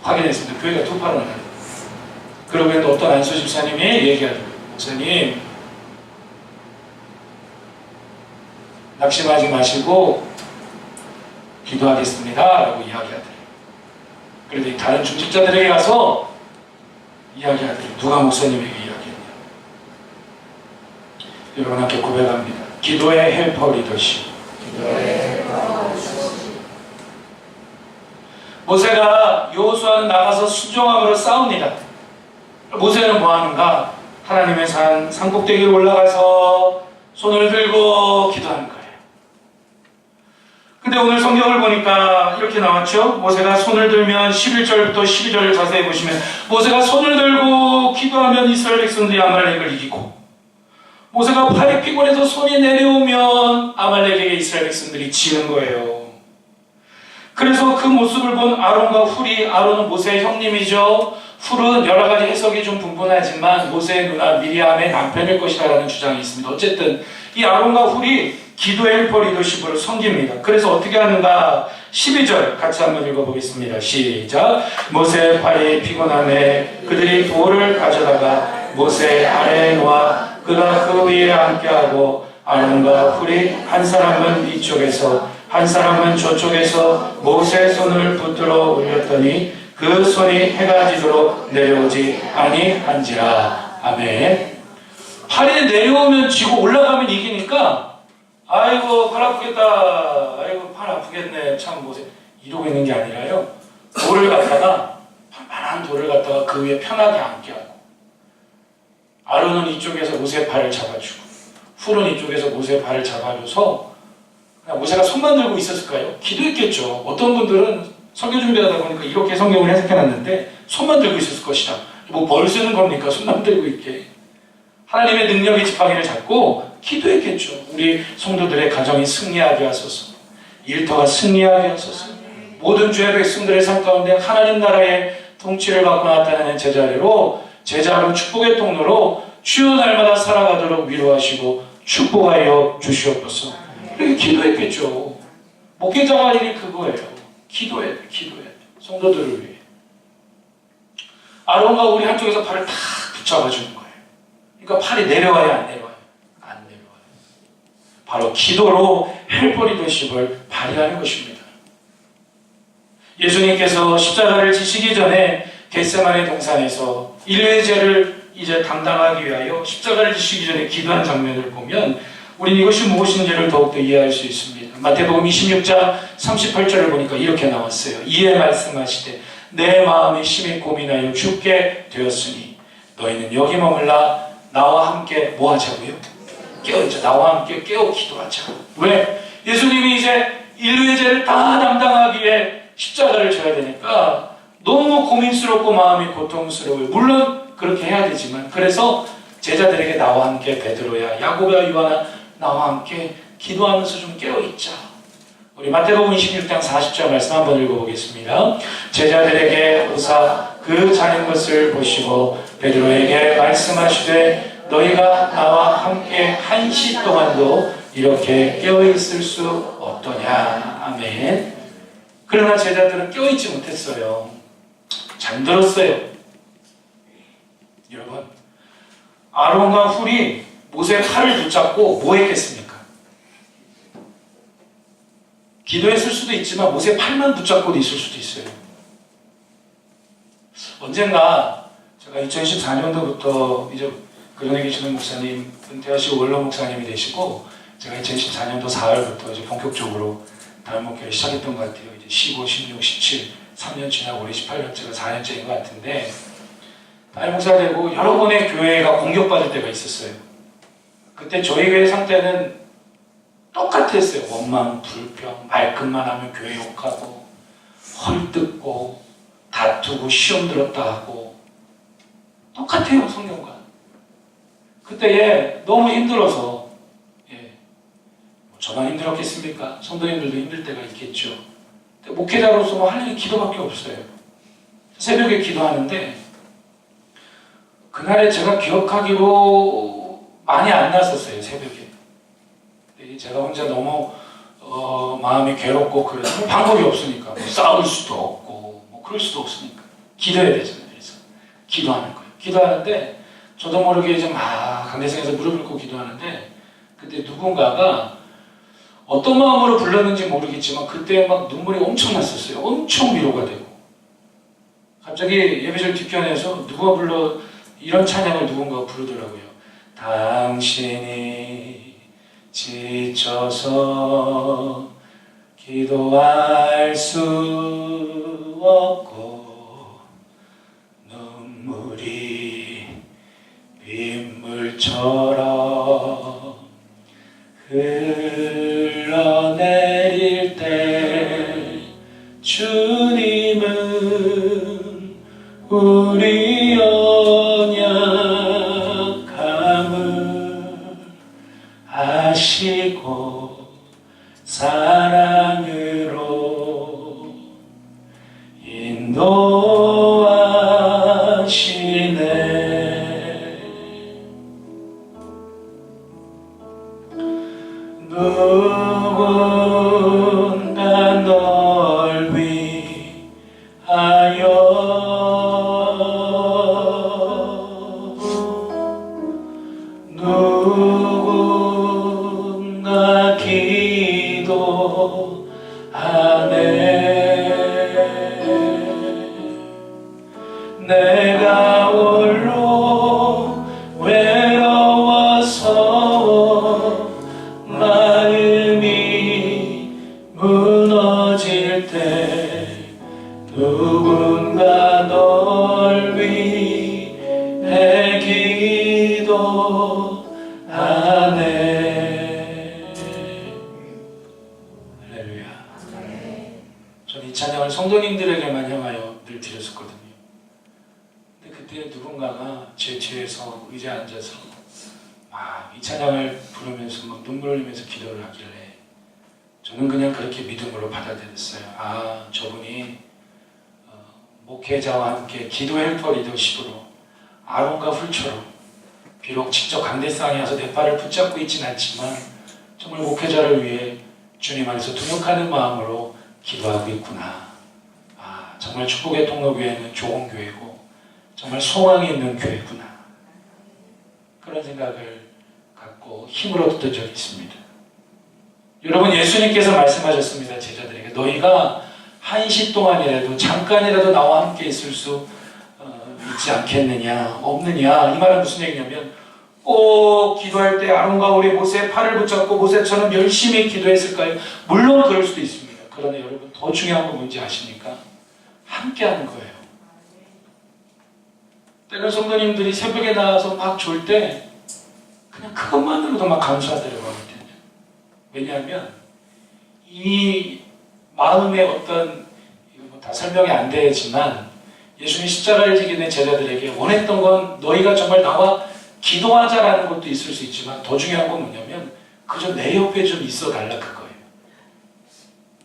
확인했습니다. 교회가 두 팔을 하나요. 그러면 또 어떤 안수 집사님이 얘기하더라고요. 목사님 낙심하지 마시고 기도하겠습니다 라고 이야기하더래요. 그런데 다른 중직자들에게 가서 이야기하더래요. 누가 목사님에게 이야기했냐. 여러분 함께 고백합니다. 기도의 헬퍼 리더십. 모세가 여호수아는 나가서 순종함으로 싸웁니다. 모세는 뭐하는가? 하나님의 산 꼭대기에 올라가서 손을 들고 기도하는 거예요. 근데 오늘 성경을 보니까 이렇게 나왔죠. 모세가 손을 들면 11절부터 12절을 자세히 보시면 모세가 손을 들고 기도하면 이스라엘 백성들이 아말렉을 이기고, 모세가 팔이 피곤해서 손이 내려오면 아말렉에게 이스라엘 백성들이 지는 거예요. 그래서 그 모습을 본 아론과 훌이, 아론은 모세의 형님이죠. 훌은 여러 가지 해석이 좀 분분하지만 모세의 누나 미리암의 남편일 것이라는 주장이 있습니다. 어쨌든 이 아론과 훌이 기도의 헬퍼 리더십으로 섬깁니다. 그래서 어떻게 하는가? 12절 같이 한번 읽어보겠습니다. 시작. 모세의 팔이 피곤함에 그들이 돌을 가져다가 모세 아래에 놓아 그가 그 위에 앉게하고 아론과 훌이 한 사람은 이쪽에서 한 사람은 저쪽에서 모세의 손을 붙들어 올렸더니 그 손이 해가 지도록 내려오지 아니한지라. 아멘. 팔이 내려오면 지고 올라가면 이기니까 아이고 팔 아프겠다, 아이고 팔 아프겠네, 참 모세 이러고 있는 게 아니라요. 돌을 갖다가 만한 돌을 갖다가 그 위에 편하게 앉게 하고, 아론은 이쪽에서 모세의 발을 잡아주고 훌은 이쪽에서 모세의 발을 잡아줘서 그냥 모세가 손만 들고 있었을까요? 기도했겠죠. 어떤 분들은 설교 준비하다 보니까 이렇게 성경을 해석해놨는데 손만 들고 있었을 것이다. 뭐 벌 쓰는 겁니까? 손만 들고 있게. 하나님의 능력의 지팡이를 잡고 기도했겠죠. 우리 성도들의 가정이 승리하게 하소서, 일터가 승리하게 하소서, 모든 주의 백성들의 삶 가운데 하나님 나라의 통치를 받고 나타나는 제자리로, 제자로 축복의 통로로 주요 날마다 살아가도록 위로하시고 축복하여 주시옵소서. 그렇게 기도했겠죠. 목회자가 할 일이 그거예요. 기도해야 돼, 기도해야 돼. 성도들을 위해. 아론과 우리 한쪽에서 팔을 탁 붙잡아주는 거예요. 그러니까 팔이 내려와야 안 내려와요? 안 내려와요. 바로 기도로 헬퍼 리더십을 발휘하는 것입니다. 예수님께서 십자가를 지시기 전에 겟세마네 동산에서 인류의 죄를 이제 담당하기 위하여 십자가를 지시기 전에 기도한 장면을 보면 우리는 이것이 무엇인지를 더욱더 이해할 수 있습니다. 마태복음 26장 38절을 보니까 이렇게 나왔어요. 이에 말씀하시되 내 마음이 심히 고민하여 죽게 되었으니 너희는 여기 머물라 나와 함께 뭐 하자고요? 깨어있자. 나와 함께 깨어 기도하자. 왜? 예수님이 이제 인류의 죄를 다 담당하기 위해 십자가를 져야 되니까 너무 고민스럽고 마음이 고통스러워요. 물론 그렇게 해야 되지만, 그래서 제자들에게 나와 함께 베드로야, 야고보야, 요한아 나와 함께 기도하면서 좀 깨어있자. 우리 마태복음 26장 40절 말씀 한번 읽어보겠습니다. 제자들에게 오사 그 자는 것을 보시고 베드로에게 말씀하시되 너희가 나와 함께 1시 동안도 이렇게 깨어있을 수 없더냐. 아멘. 그러나 제자들은 깨어있지 못했어요. 잠들었어요. 여러분, 아론과 훌이 모세의 팔을 붙잡고 뭐 했겠습니까? 기도했을 수도 있지만 모세의 팔만 붙잡고도 있을 수도 있어요. 언젠가 제가 2014년도부터 이제 그전에 계시는 목사님 은퇴하시고 원로 목사님이 되시고, 제가 2014년도 4월부터 이제 본격적으로 다른 목회를 시작했던 것 같아요. 이제 15, 16, 17, 3년 지나고 올해 18년째가 4년째인 것 같은데, 담임 목사 되고 여러 번의 교회가 공격받을 때가 있었어요. 그때 저희 교회 상태는 똑같았어요. 원망, 불평, 말끝만 하면 교회 욕하고 헐뜯고 다투고 시험 들었다 하고 똑같아요. 성경과. 그때에 너무 힘들어서, 저만 힘들었겠습니까? 성도님들도 힘들 때가 있겠죠. 목회자로서 뭐 할 일이 기도밖에 없어요. 새벽에 기도하는데 그날에 제가 기억하기로 많이 안 났었어요. 새벽에. 제가 혼자 너무 마음이 괴롭고 그래서 방법이 없으니까 뭐 싸울 수도 없고 뭐 그럴 수도 없으니까 기도해야 되잖아요. 그래서 기도하는 거예요. 기도하는데 저도 모르게 이제 막 강대상에서 무릎을 꿇고 기도하는데 그때 누군가가 어떤 마음으로 불렀는지 모르겠지만 그때 막 눈물이 엄청 났었어요. 엄청 위로가 되고 갑자기 예배절 뒷편에서 누가 불러 이런 찬양을 누군가가 부르더라고요. 당신이 지쳐서 기도할 수 없고 눈물이 빗물처럼 흘러내릴 때 주님은 우리 연약함을 아시고 사랑으로 인도하시네. 누군가 널 위하여 누군가 기도하네. 내가 홀로 외로워서 마음이 무너질 때 누군가 널 위해 기도하네. 할렐루야. 저는 이 찬양을 성도님들에게만 향하여 늘 드렸었거든요. 근데 그때 누군가가 제 뒤에서 의자에 앉아서 막 이 찬양을 부르면서 막 눈물 흘리면서 기도를 하길래 저는 그냥 그렇게 믿음으로 받아들였어요. 아, 저분이 목회자와 함께 기도 헬퍼 리더십으로 아론과 훌처럼 비록 직접 강대상에 와서 내 발을 붙잡고 있지는 않지만 정말 목회자를 위해 주님 안에서 동역하는 마음으로 기도하고 있구나. 아, 정말 축복의 통로교회는 좋은 교회고 정말 소망이 있는 교회구나. 그런 생각을 갖고 힘을 얻었던 적이 있습니다. 여러분, 예수님께서 말씀하셨습니다. 제자들에게 너희가 한시 동안이라도 잠깐이라도 나와 함께 있을 수 있지 않겠느냐, 없느냐. 이 말은 무슨 얘기냐면 꼭 기도할 때 아론과 우리 모세의 팔을 붙잡고 모세처럼 열심히 기도했을까요? 물론 그럴 수도 있습니다. 그러나 여러분, 더 중요한 건 뭔지 아십니까? 함께 하는 거예요. 때는 성도님들이 새벽에 나와서 막 졸 때 그냥 그것만으로도 막 감사하더라고요. 왜냐하면 이 마음의 어떤, 이거 뭐 다 설명이 안 되지만 예수님 십자가를 지게 된 제자들에게 원했던 건 너희가 정말 나와 기도하자라는 것도 있을 수 있지만 더 중요한 건 뭐냐면 그저 내 옆에 좀 있어 달라, 그거예요.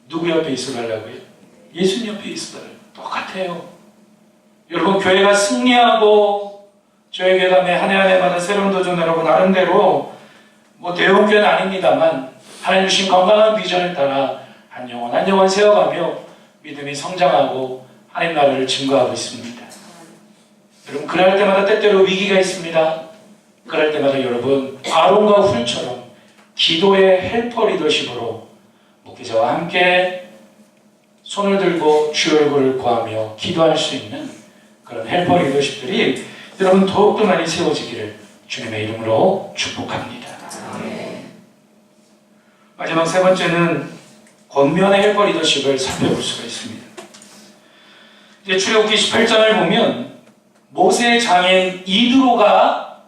누구 옆에 있어 달라고요? 예수님 옆에 있어 달라고. 똑같아요. 여러분, 교회가 승리하고 저희 교회가 매 한 해 한 해마다 새로운 도전하라고 나름대로 뭐 대형교회는 아닙니다만 하나님 주신 건강한 비전을 따라 한 영혼 한 영혼 세워가며 믿음이 성장하고 하나님 나라를 증거하고 있습니다. 여러분, 그럴 때마다 때때로 위기가 있습니다. 그럴 때마다 여러분, 아론과 훌처럼 기도의 헬퍼 리더십으로 목회자와 함께 손을 들고 주 얼굴을 구하며 기도할 수 있는 그런 헬퍼 리더십들이 여러분 더욱더 많이 세워지기를 주님의 이름으로 축복합니다. 마지막 세 번째는 권면의 헬퍼 리더십을 살펴볼 수가 있습니다. 이제 출애굽기 18장을 보면 모세의 장인 이드로가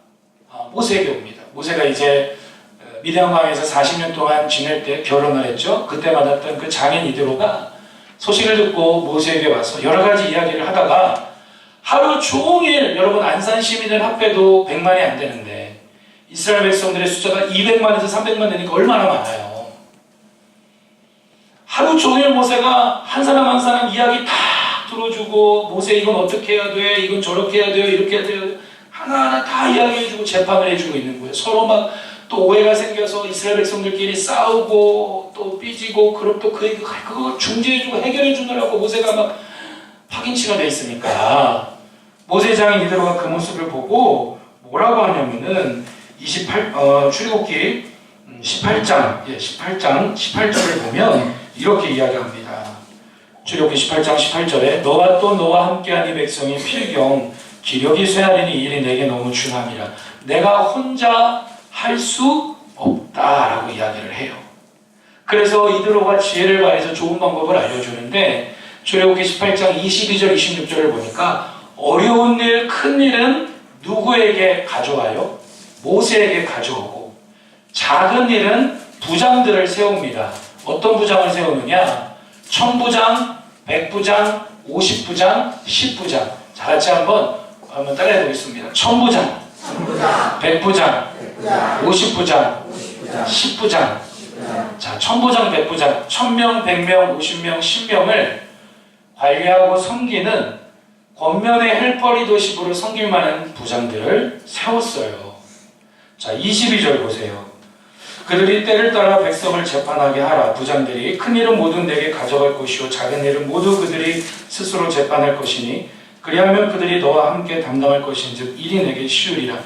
모세에게 옵니다. 모세가 이제 미디안강에서 40년 동안 지낼 때 결혼을 했죠. 그때 만났던 그 장인 이드로가 소식을 듣고 모세에게 와서 여러 가지 이야기를 하다가 하루 종일, 여러분 안산 시민을 합해도 100만이 안 되는데 이스라엘 백성들의 숫자가 200만에서 300만 되니까 얼마나 많아요. 하루 종일 모세가 한 사람 한 사람 이야기 다 들어주고, 모세 이건 어떻게 해야 돼, 이건 저렇게 해야 돼요, 이렇게 해야 돼요, 하나하나 다 이야기해주고 재판을 해주고 있는 거예요. 서로 막 또 오해가 생겨서 이스라엘 백성들끼리 싸우고 또 삐지고, 그럼 또 그거 중재해주고 해결해주느라고 모세가 막 파김치가 돼 있으니까, 모세장인 이드로가 그 모습을 보고 뭐라고 하냐면은 출애굽기 18장 18절을 보면 이렇게 이야기합니다. 출애굽기 18장 18절에 너와 또 너와 함께한 이 백성이 필경 기력이 쇠하리니 이 일이 내게 너무 중함이라. 내가 혼자 할 수 없다라고 이야기를 해요. 그래서 이드로가 지혜를 가해서 좋은 방법을 알려주는데, 출애굽기 18장 22절 26절을 보니까 어려운 일, 큰 일은 누구에게 가져와요? 모세에게 가져오고, 작은 일은 부장들을 세웁니다. 어떤 부장을 세우느냐? 1000부장, 100부장, 50부장, 10부장. 다 같이 한번 따라해 보겠습니다. 1000부장, 100부장, 50부장, 10부장. 자, 1000부장, 100부장, 1000명, 100명, 50명, 10명을 관리하고 섬기는 권면의 헬퍼리더십으로 섬길 만한 부장들을 세웠어요. 자, 22절 보세요. 그들이 때를 따라 백성을 재판하게 하라. 부장들이 큰 일은 모두 내게 가져갈 것이요 작은 일은 모두 그들이 스스로 재판할 것이니 그리하면 그들이 너와 함께 담당할 것인즉 일이 내게 쉬우리라.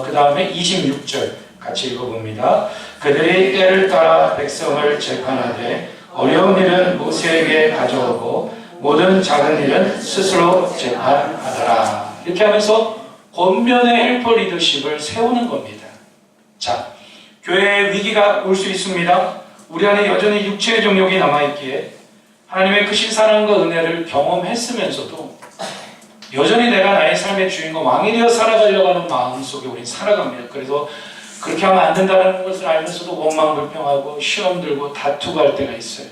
그 다음에 26절 같이 읽어봅니다. 그들이 때를 따라 백성을 재판하되 어려운 일은 모세에게 가져오고 모든 작은 일은 스스로 재판하더라. 이렇게 하면서 권면의 헬퍼 리더십을 세우는 겁니다. 자, 교회에 위기가 올 수 있습니다. 우리 안에 여전히 육체의 정욕이 남아있기에 하나님의 크신 사랑과 은혜를 경험했으면서도 여전히 내가 나의 삶의 주인공, 왕이 되어 살아가려고 하는 마음속에 우린 살아갑니다. 그래서 그렇게 하면 안 된다는 것을 알면서도 원망불평하고 시험 들고 다투고 할 때가 있어요.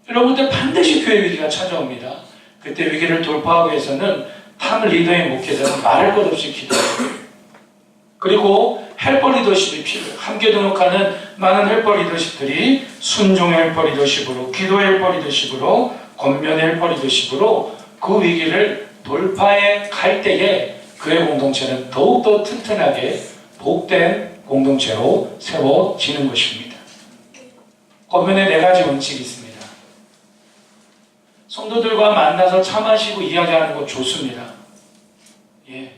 여러분들 반드시 교회 위기가 찾아옵니다. 그때 위기를 돌파하기 위해서는 탐 리더의 목회자는 말할 것 없이 기도해요. 그리고 헬퍼 리더십이 필요해요. 함께 등록하는 많은 헬퍼 리더십들이 순종의 헬퍼 리더십으로, 기도의 헬퍼 리더십으로, 권면의 헬퍼 리더십으로 그 위기를 돌파해 갈 때에 그의 공동체는 더욱더 튼튼하게 복된 공동체로 세워지는 것입니다. 권면에 4가지 원칙이 있습니다. 성도들과 만나서 차 마시고 이야기하는 것 좋습니다. 예,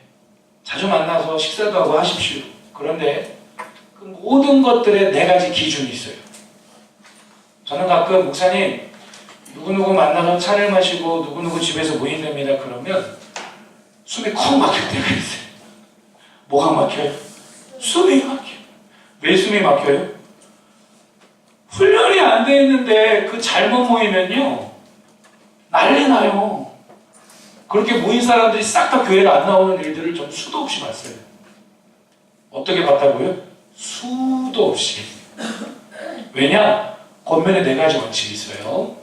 자주 만나서 식사도 하고 하십시오. 그런데 그 모든 것들에 4가지 기준이 있어요. 저는 가끔 목사님 누구누구 만나서 차를 마시고 누구누구 집에서 모인답니다. 그러면 숨이 콩 막힐 때가 있어요. 뭐가 막혀요? 숨이 막혀요. 왜 숨이 막혀요? 훈련이 안 돼 있는데 그 잘못 모이면요 난리 나요. 그렇게 모인 사람들이 싹 다 교회를 안 나오는 일들을 좀 수도 없이 봤어요. 어떻게 봤다고요? 수도 없이. 왜냐? 권면에 4가지 원칙이 있어요.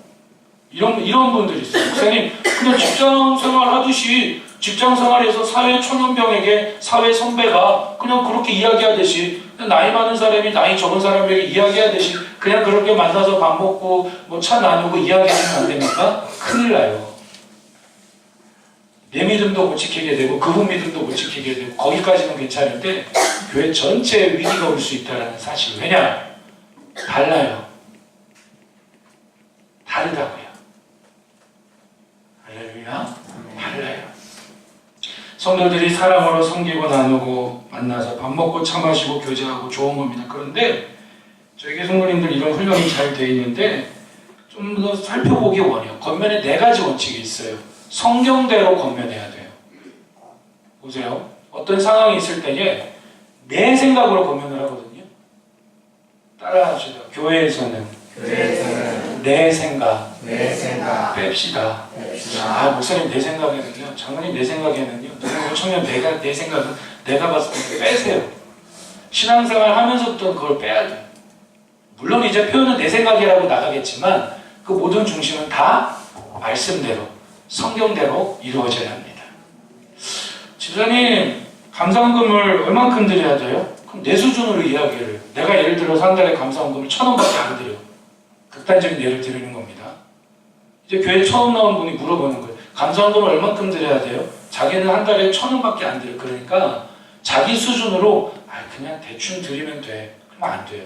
이런 분들이 있어요. 목사님, 그냥 직장 생활 하듯이 직장 생활에서 사회 초년병에게 사회 선배가 그냥 그렇게 이야기하듯이 나이 많은 사람이 나이 적은 사람에게 이야기하듯이 그냥 그렇게 만나서 밥 먹고 뭐 차 나누고 이야기하면 안 됩니까? 큰일 나요. 내 믿음도 못 지키게 되고 그분 믿음도 못 지키게 되고 거기까지는 괜찮은데 교회 전체에 위기가 올 수 있다는 사실. 왜냐? 달라요. 다르다고요. 할렐루야. 달라요. 성도들이 사랑으로 섬기고 나누고 만나서 밥 먹고 차 마시고 교제하고 좋은 겁니다. 그런데 저에게 성도님들 이런 훈련이 잘 돼 있는데 좀 더 살펴보기 원해요. 권면에 4가지 원칙이 있어요. 성경대로 권면해야 돼요. 보세요. 어떤 상황이 있을 때에 내 생각으로 권면을 하거든요. 따라합시다. 교회에서는 내 생각 뺍시다. 아, 목사님 내 생각에는요, 장로님 내 생각에는요, 청년 내 생각은 내가 봤을 때 빼세요. 신앙생활 하면서부터 그걸 빼야 돼요. 물론 이제 표현은 내 생각이라고 나가겠지만 그 모든 중심은 다 말씀대로 성경대로 이루어져야 합니다. 집사님 감사원금을 얼만큼 드려야 돼요? 그럼 내 수준으로 이야기를. 내가 예를 들어서 한 달에 감사원금을 1000원밖에 안 드려. 극단적인 예를 드리는 겁니다. 이제 교회 처음 나온 분이 물어보는 거예요. 감사원금을 얼만큼 드려야 돼요? 자기는 한 달에 1,000원밖에 안 드려. 그러니까 자기 수준으로 그냥 대충 드리면 돼. 그러면 안 돼요.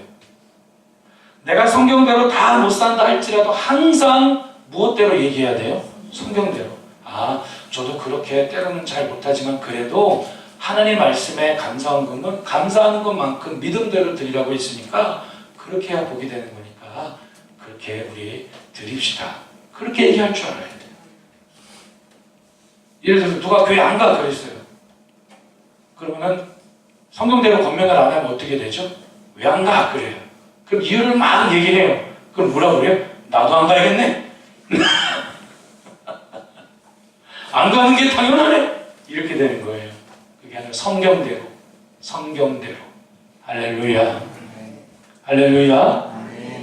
내가 성경대로 다 못 산다 할지라도 항상 무엇대로 얘기해야 돼요? 성경대로. 저도 그렇게 때로는 잘 못하지만 그래도 하나님 말씀에 감사원금은 감사하는 것만큼 믿음대로 드리라고 했으니까 그렇게 해야 복이 되는 거니까 그렇게 우리 드립시다. 그렇게 얘기할 줄 알아야 돼요. 예를 들어서 누가 교회 안 가 그랬어요. 그러면은 성경대로 권면을 안 하면 어떻게 되죠? 왜 안 가? 그래요. 그럼 이유를 막 얘기해요. 그럼 뭐라 그래요? 나도 안 가야겠네. 안 가는 게 당연하네. 이렇게 되는 거예요. 그게 아니라 성경대로. 할렐루야. 할렐루야.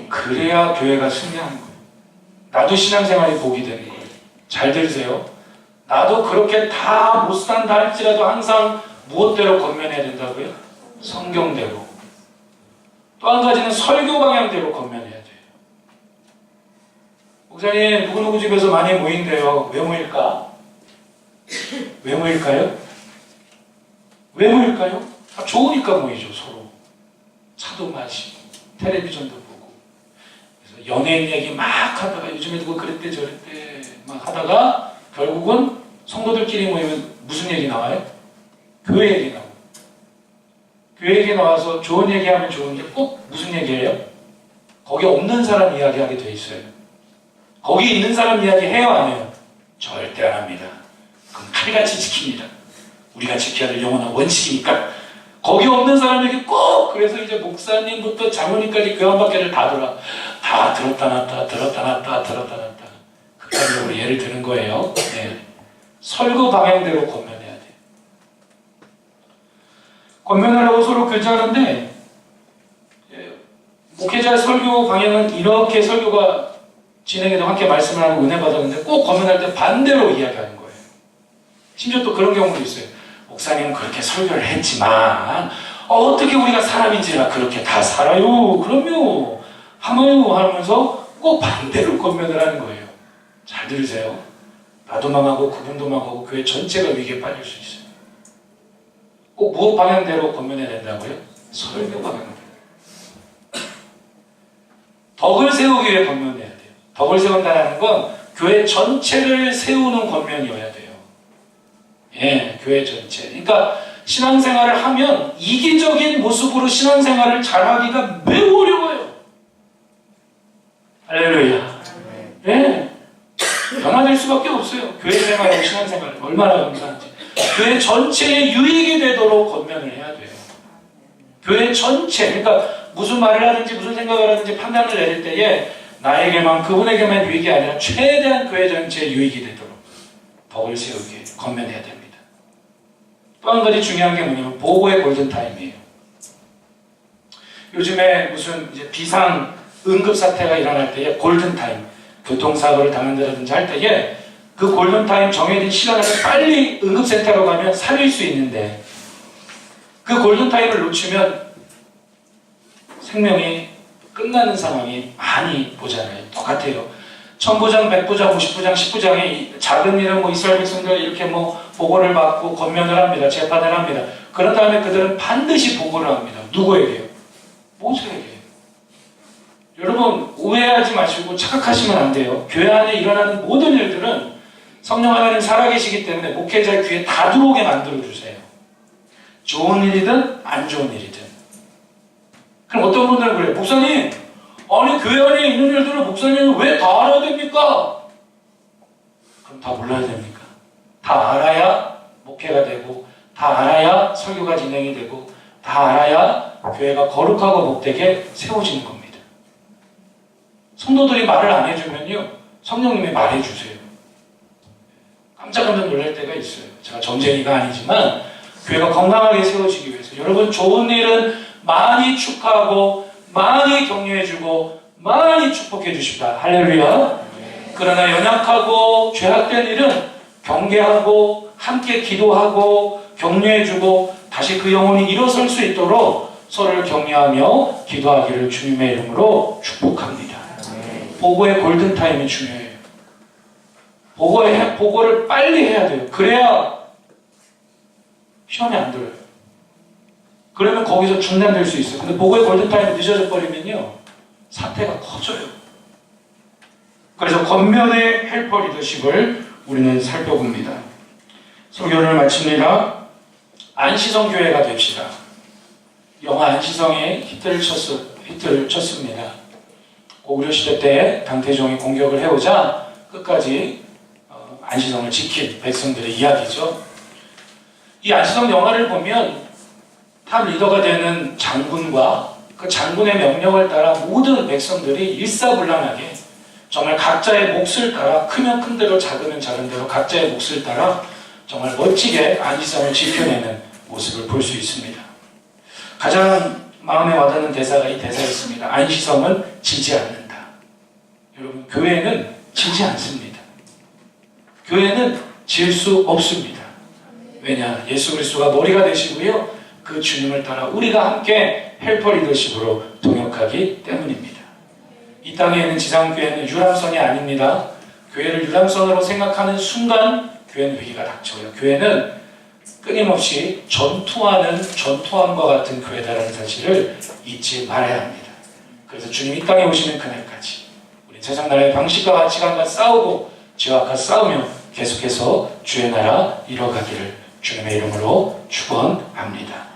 그래야 교회가 승리하는 거예요. 나도 신앙생활이 복이 되는 거예요. 잘 들으세요. 나도 그렇게 다 못 산다 할지라도 항상 무엇대로 권면해야 된다고요? 성경대로. 또 한 가지는 설교 방향대로 권면해야 돼요. 목사님 누구누구 집에서 많이 모인대요. 왜 모일까? 왜 모일까요? 왜 모일까요? 좋으니까 모이죠. 서로 차도 마시고 텔레비전도 보고 그래서 연예인 얘기 막 하다가 요즘에 누구 그랬대 저랬대 막 하다가 결국은 성도들끼리 모이면 무슨 얘기 나와요? 교회 얘기 나와요. 교회 얘기 나와서 좋은 얘기하면 좋은데 꼭 무슨 얘기예요? 거기 없는 사람 이야기하게 돼 있어요. 거기 있는 사람 이야기 해요 안 해요? 절대 안 합니다. 그럼 칼같이 지킵니다. 우리가 지켜야 될 영원한 원칙이니까. 거기 없는 사람에게 꼭 그래서 이제 목사님부터 장로님까지 교환밖에를 다 들었다 놨다 극단적으로 예를 드는 거예요. 네. 설교 방향대로 권면해야 돼요. 권면하려고 서로 교제하는데 목회자의 설교 방향은 이렇게 설교가 진행해도 함께 말씀을 하고 은혜 받았는데 꼭 권면할 때 반대로 이야기하는 거예요. 심지어 또 그런 경우도 있어요. 목사님은 그렇게 설교를 했지만 어떻게 우리가 사람인지라 그렇게 다 살아요. 그럼요. 하마요 하면서 꼭 반대로 권면을 하는 거예요. 잘 들으세요. 나도 망하고 그분도 망하고 교회 전체가 위기에 빠질 수 있어요. 꼭 무엇 방향대로 권면해야 된다고요? 설교 방향대로. 덕을 세우기 위해 권면해야 돼요. 덕을 세운다는 건 교회 전체를 세우는 권면이어야 돼요. 예, 교회 전체. 그러니까 신앙생활을 하면 이기적인 모습으로 신앙생활을 잘하기가 매우 어려워요. 할렐루야. 예, 변화될 수밖에 없어요. 교회 생활하고 신앙생활 얼마나 감사한지. 교회 전체에 유익이 되도록 권면을 해야 돼요. 교회 전체, 그러니까 무슨 말을 하든지 무슨 생각을 하든지 판단을 내릴 때에 나에게만 그분에게만 유익이 아니라 최대한 교회 전체에 유익이 되도록 덕을 세우기 권면해야 됩니다. 또 한 가지 중요한 게 뭐냐면 보고의 골든타임이에요. 요즘에 무슨 이제 비상 응급사태가 일어날 때에 골든타임, 교통사고를 당한다든지 할 때에 그 골든타임 정해진 시간을 빨리 응급센터로 가면 살릴 수 있는데 그 골든타임을 놓치면 생명이 끝나는 상황이 많이 보잖아요. 똑같아요. 1000부장, 100부장, 50부장, 10부장이 작은 일은 이스라엘 백성들 이렇게 보고를 받고 권면을 합니다. 재판을 합니다. 그런 다음에 그들은 반드시 보고를 합니다. 누구에게요? 모세에게. 여러분 오해하지 마시고 착각하시면 안 돼요. 교회 안에 일어나는 모든 일들은 성령 하나님 살아계시기 때문에 목회자의 귀에 다 들어오게 만들어주세요. 좋은 일이든 안 좋은 일이든. 그럼 어떤 분들은 그래요. 목사님, 아니 교회 안에 있는 일들을 목사님은 왜 다 알아야 됩니까? 그럼 다 몰라야 됩니까? 다 알아야 목회가 되고 다 알아야 설교가 진행이 되고 다 알아야 교회가 거룩하고 복되게 세워지는 겁니다. 성도들이 말을 안 해주면요 성령님이 말해주세요. 깜짝깜짝 놀랄 때가 있어요. 제가 점쟁이가 아니지만 교회가 건강하게 세워지기 위해서 여러분 좋은 일은 많이 축하하고 많이 격려해주고 많이 축복해 주십니다. 할렐루야. 그러나 연약하고 죄악된 일은 경계하고 함께 기도하고 격려해주고 다시 그 영혼이 일어설 수 있도록 서로를 격려하며 기도하기를 주님의 이름으로 축복합니다. 보고의 골든타임이 중요해요. 보고를 빨리 해야 돼요. 그래야 시험이 안 들어요. 그러면 거기서 중단될 수 있어요. 근데 보고의 골든타임이 늦어져 버리면요, 사태가 커져요. 그래서 겉면의 헬퍼 리더십을 우리는 살펴봅니다. 설교를 마칩니다. 안시성 교회가 됩시다. 영화 안시성에 히트를 쳤습니다. 고구려 시대 때 당태종이 공격을 해오자 끝까지 안시성을 지킨 백성들의 이야기죠. 이 안시성 영화를 보면 탑 리더가 되는 장군과 그 장군의 명령을 따라 모든 백성들이 일사불란하게 정말 각자의 몫을 따라 크면 큰 대로 작으면 작은 대로 각자의 몫을 따라 정말 멋지게 안시성을 지켜내는 모습을 볼 수 있습니다. 가장 마음에 와닿는 대사가 이 대사였습니다. 안시성은 지지 않는다. 여러분, 교회는 지지 않습니다. 교회는 질 수 없습니다. 왜냐? 예수 그리스도가 머리가 되시고요, 그 주님을 따라 우리가 함께 헬퍼 리더십으로 동역하기 때문입니다. 이 땅에 있는 지상교회는 유람선이 아닙니다. 교회를 유람선으로 생각하는 순간 교회는 위기가 닥쳐요. 교회는 끊임없이 전투함과 같은 교회다라는 사실을 잊지 말아야 합니다. 그래서 주님 이 땅에 오시는 그날까지 우리 세상 나라의 방식과 가치관과 싸우고 죄와 악과 싸우며 계속해서 주의 나라 이뤄가기를 주님의 이름으로 축원합니다.